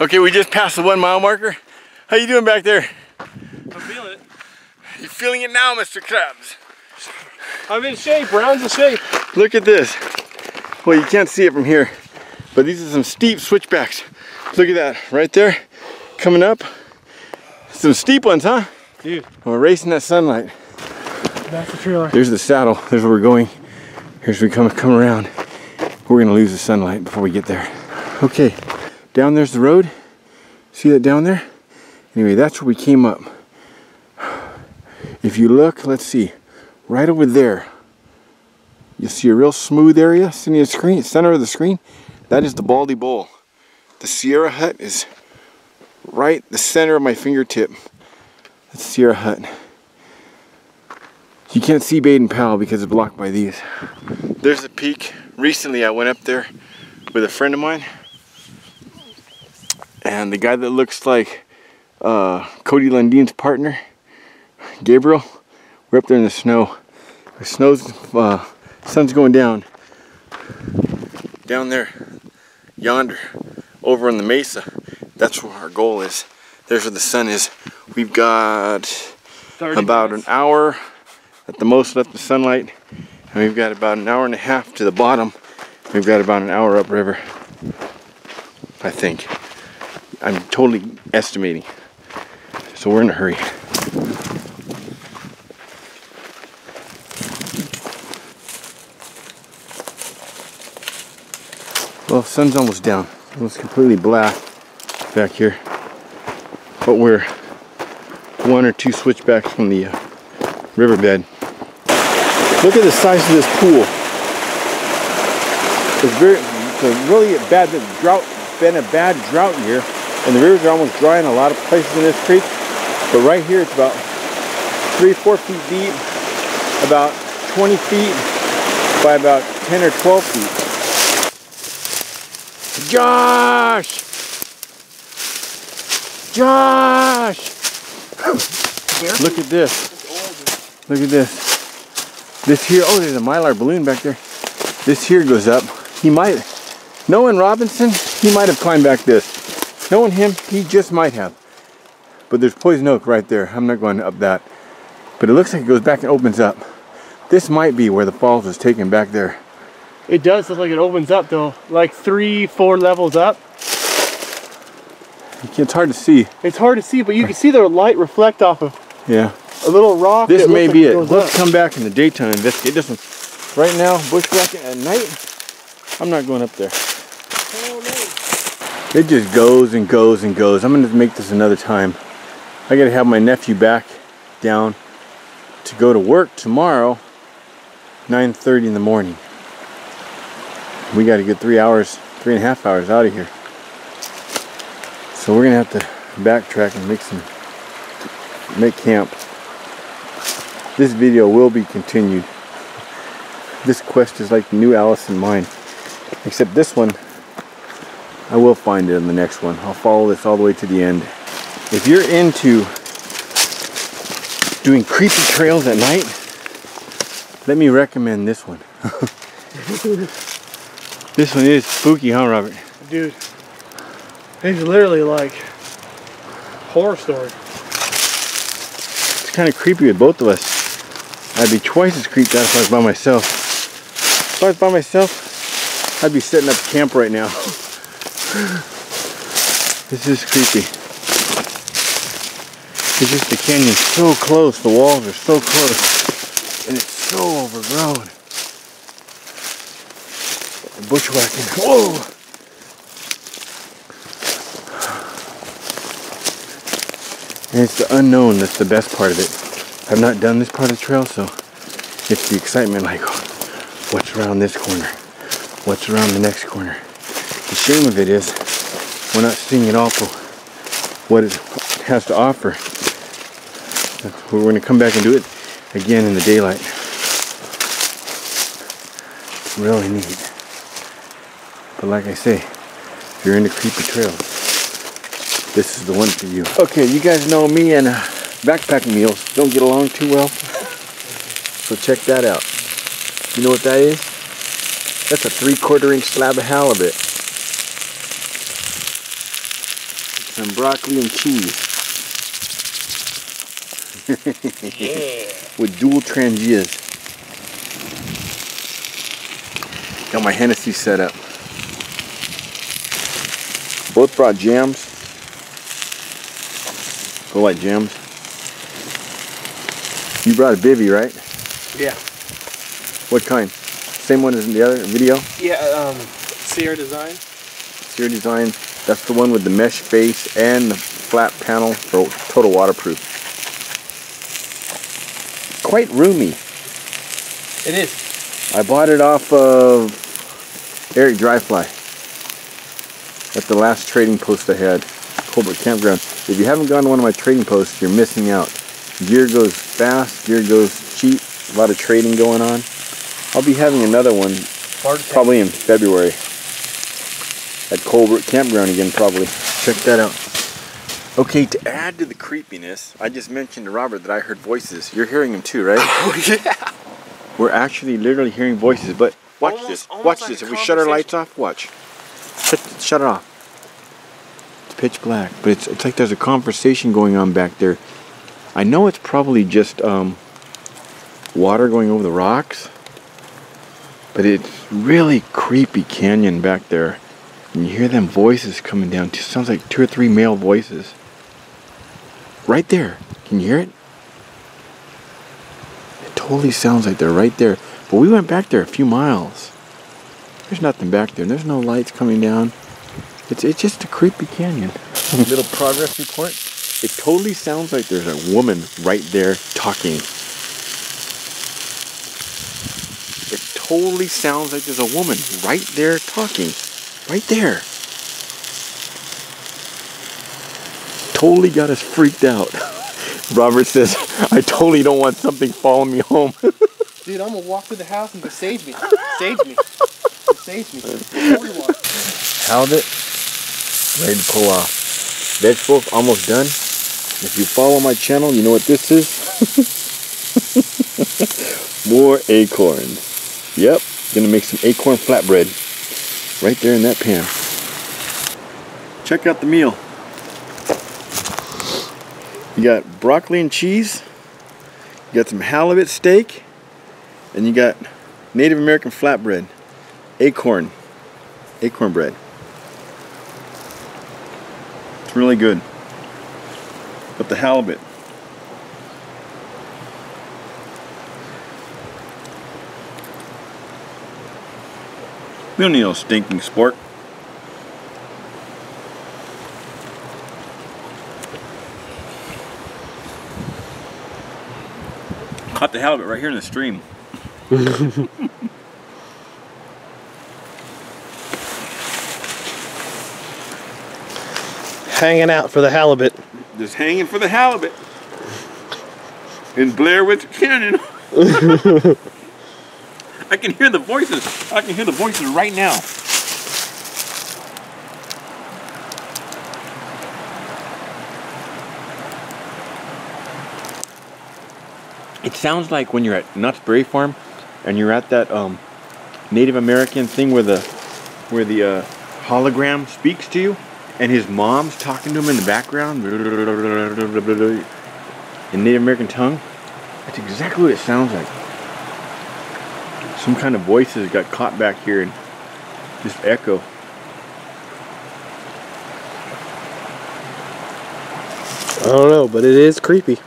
Okay, we just passed the 1 mile marker. How you doing back there? I'm feeling it. You feeling it now, Mr. Krabs? I'm in shape, Brown's in shape. Look at this. Well, you can't see it from here, but these are some steep switchbacks. Look at that, right there, coming up. Some steep ones, huh? Dude. We're racing that sunlight. That's the trailer. There's the saddle, there's where we're going. Here's where we come around. We're gonna lose the sunlight before we get there. Okay, down there's the road. See that down there? Anyway, that's where we came up. If you look, let's see, right over there, you see a real smooth area sitting in the screen, center of the screen. That is the Baldy Bowl. The Sierra Hut is right the center of my fingertip. That's Sierra Hut. You can't see Baden Powell because it's blocked by these. There's the peak. Recently I went up there with a friend of mine. And the guy that looks like Cody Lundine's partner, Gabriel, we're up there in the snow. The sun's going down. Down there, yonder, over on the mesa. That's where our goal is. There's where the sun is. We've got about an hour at the most left of sunlight. And we've got about an hour and a half to the bottom. We've got about an hour upriver, I think. I'm totally estimating. So we're in a hurry. Well, the sun's almost down. It's completely black back here. But we're 1 or 2 switchbacks from the riverbed. Look at the size of this pool. It's really been a bad drought year, and the rivers are almost dry in a lot of places in this creek. But right here, it's about 3-4 feet deep, about 20 feet by about 10 or 12 feet. Josh! Josh! Look at this. Look at this. This here, oh, there's a Mylar balloon back there. This here goes up. He might, knowing Robinson, he might have climbed back this. Knowing him, he just might have. But there's poison oak right there. I'm not going up that. But it looks like it goes back and opens up. This might be where the falls was taken back there. It does look like it opens up though, like 3-4 levels up. It's hard to see. It's hard to see, but you can see the light reflect off of a little rock. This may be it. Let's come back in the daytime and investigate this one. Right now, bushwhacking at night, I'm not going up there. Oh, no. It just goes and goes and goes. I'm going to make this another time. I got to have my nephew back down to go to work tomorrow, 9:30 in the morning. We got to get 3.5 hours out of here. So we're gonna have to backtrack and make camp. This video will be continued. This quest is like the new Alice in mine, except this one, I will find it in the next one. I'll follow this all the way to the end. If you're into doing creepy trails at night, let me recommend this one. This one is spooky, huh, Robert? Dude, it's literally like horror story. It's kind of creepy with both of us. I'd be twice as creeped out if I was by myself. If I was by myself, I'd be setting up camp right now. This is creepy. It's just the canyon's so close, the walls are so close, and it's so overgrown. Bushwhacking. Whoa! And it's the unknown that's the best part of it. I've not done this part of the trail, so it's the excitement, like, what's around this corner? What's around the next corner? The shame of it is we're not seeing it all for what it has to offer. We're going to come back and do it again in the daylight. It's really neat. But like I say, if you're into creepy trails, this is the one for you. Okay, you guys know me and backpacking meals don't get along too well. So check that out. You know what that is? That's a 3/4 inch slab of halibut. Some broccoli and cheese. Yeah. With dual trangias. Got my Hennessy set up. Both brought jams. Go like jams. You brought a bivvy, right? Yeah. What kind? Same one as in the other video? Yeah, Sierra Design. Sierra Design. That's the one with the mesh face and the flat panel for total waterproof. Quite roomy. It is. I bought it off of Eric Dryfly at the last trading post I had, Colbert Campground. If you haven't gone to one of my trading posts, you're missing out. Gear goes fast, gear goes cheap, a lot of trading going on. I'll be having another one probably in February at Colbert Campground again, probably. Check that out. Okay, to add to the creepiness, I just mentioned to Robert that I heard voices. You're hearing them too, right? Oh yeah. We're actually literally hearing voices, but watch this. Watch like this. a If we shut our lights off, watch. Shut it off. It's pitch black, but it's like there's a conversation going on back there. I know it's probably just water going over the rocks, but it's really creepy canyon back there. And you hear them voices coming down. It sounds like 2 or 3 male voices. Right there. Can you hear it? It totally sounds like they're right there. But we went back there a few miles. There's nothing back there. There's no lights coming down. It's just a creepy canyon. Little progress report. It totally sounds like there's a woman right there talking. It totally sounds like there's a woman right there talking. Right there. Totally got us freaked out. Robert says, I totally don't want something following me home. Dude, I'm gonna walk through the house and just save me. Save me. Just save me. Halibut, ready to pull off. Vegetables almost done. If you follow my channel, you know what this is. More acorns. Yep, gonna make some acorn flatbread. Right there in that pan. Check out the meal. You got broccoli and cheese. You got some halibut steak. And you got Native American flatbread. Acorn bread. It's really good. Got the halibut. We don't need no stinking sport. Caught the halibut right here in the stream. Hanging out for the halibut. Just hanging for the halibut. In Blair Witch Canyon. I can hear the voices. I can hear the voices right now. It sounds like when you're at Knott's Berry Farm and you're at that Native American thing where the hologram speaks to you and his mom's talking to him in the background in Native American tongue. That's exactly what it sounds like. Some kind of voices got caught back here and just echo. I don't know, but it is creepy.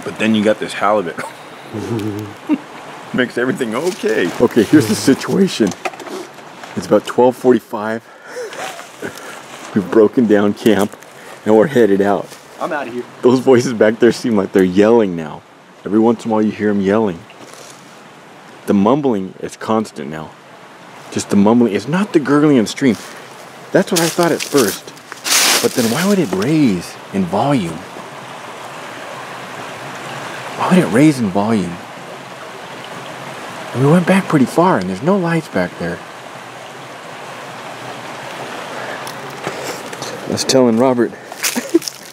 But then you got this halibut. Makes everything okay. Okay, here's the situation. It's about 12:45. We've broken down camp and we're headed out. I'm out of here. Those voices back there seem like they're yelling now. Every once in a while you hear them yelling. The mumbling is constant now. Just the mumbling. It's not the gurgling and stream. That's what I thought at first. But then why would it raise in volume? Why would it raise in volume? And we went back pretty far and there's no lights back there. I was telling Robert.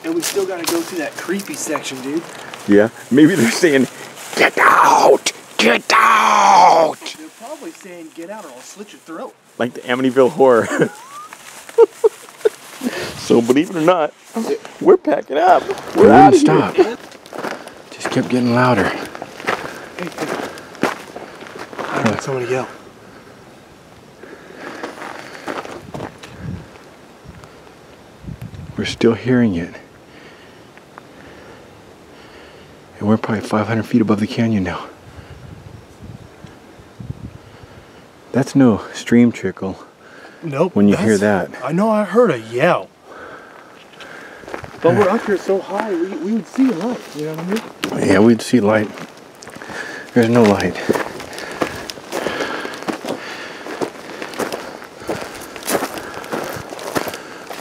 And we still gotta go through that creepy section, dude. Yeah, maybe they're saying, get out! Get out! They're probably saying, get out or I'll slit your throat. Like the Amityville Horror. So believe it or not, we're packing up. We're out of stop. Just kept getting louder. Hey, I heard somebody yell. We're still hearing it. And we're probably 500 feet above the canyon now. That's no stream trickle. Nope. When you hear that. I know I heard a yell. But we're up here so high, we would see a light. You know what I mean? Yeah, we'd see light. There's no light.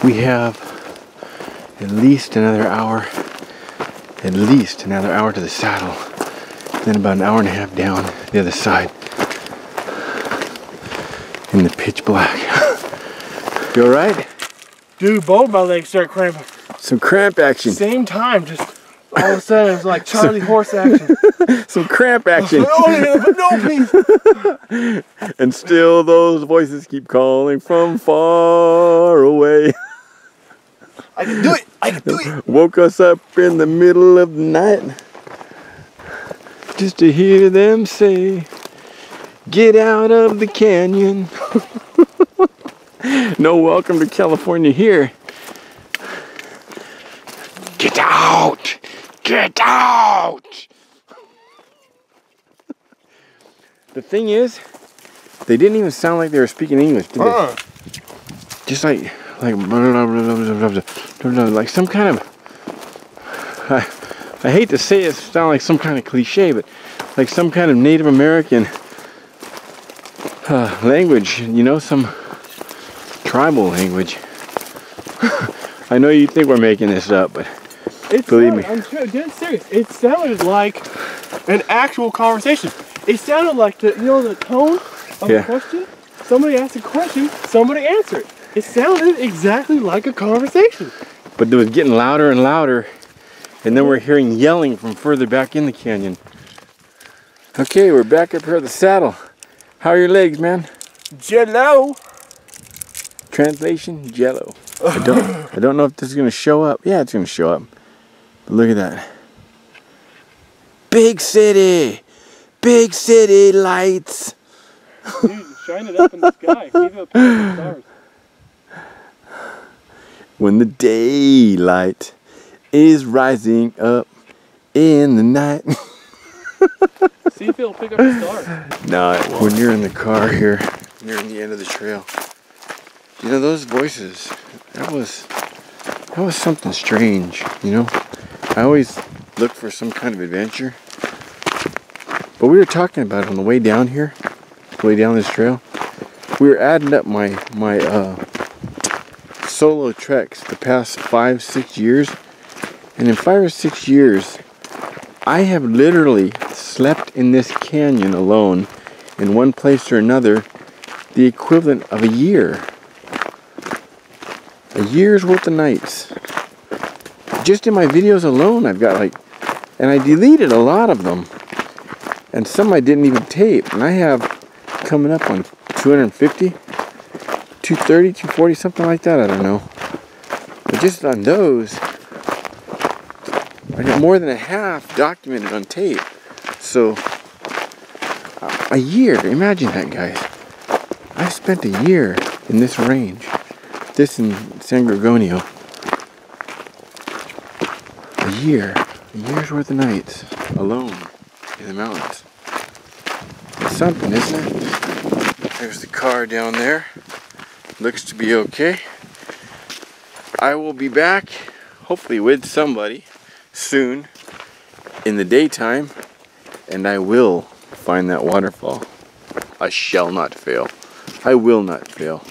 We have at least another hour to the saddle, then about an hour and a half down the other side in the pitch black. You alright? Dude, both my legs start cramping. Some cramp action. Same time, just all of a sudden it was like Charlie horse action. Some cramp action. No, please. And still those voices keep calling from far away. I can do it. I can do it. Woke us up in the middle of the night just to hear them say, get out of the canyon. No welcome to California here. Get out! Get out! The thing is, they didn't even sound like they were speaking English, did they? Just like some kind of, I hate to say it, sound like some kind of cliche, but like some kind of Native American language, you know, some tribal language. I know you think we're making this up, but believe me. I'm dead serious. It sounded like an actual conversation. It sounded like the tone of a question. Somebody asked a question, somebody answered. It sounded exactly like a conversation. But it was getting louder and louder, and then we're hearing yelling from further back in the canyon. Okay, we're back up here at the saddle. How are your legs, man? Jello. Translation, Jello. I don't know if this is gonna show up. Yeah, it's gonna show up. But look at that. Big city lights. Dude, shine it up in the sky. Keep it up in the stars. When the daylight is rising up in the night. See if it'll pick up the stars. No, when you're in the car here, nearing the end of the trail, you know, those voices, that was something strange, you know? I always look for some kind of adventure. But we were talking about it on the way down here, the way down this trail. We were adding up my solo treks the past 5-6 years. And in 5 or 6 years, I have literally slept in this canyon alone in one place or another the equivalent of a year. A year's worth of nights. Just in my videos alone, I've got like, and I deleted a lot of them. And some I didn't even tape. And I have coming up on 250, 230, 240, something like that, I don't know. But just on those, I got more than a half documented on tape. So, a year, imagine that, guys. I spent a year in this range. This in San Gorgonio. A year's worth of nights, alone, in the mountains. It's something, isn't it? There's the car down there. Looks to be okay. I will be back, hopefully with somebody, soon, in the daytime, and I will find that waterfall. I shall not fail. I will not fail.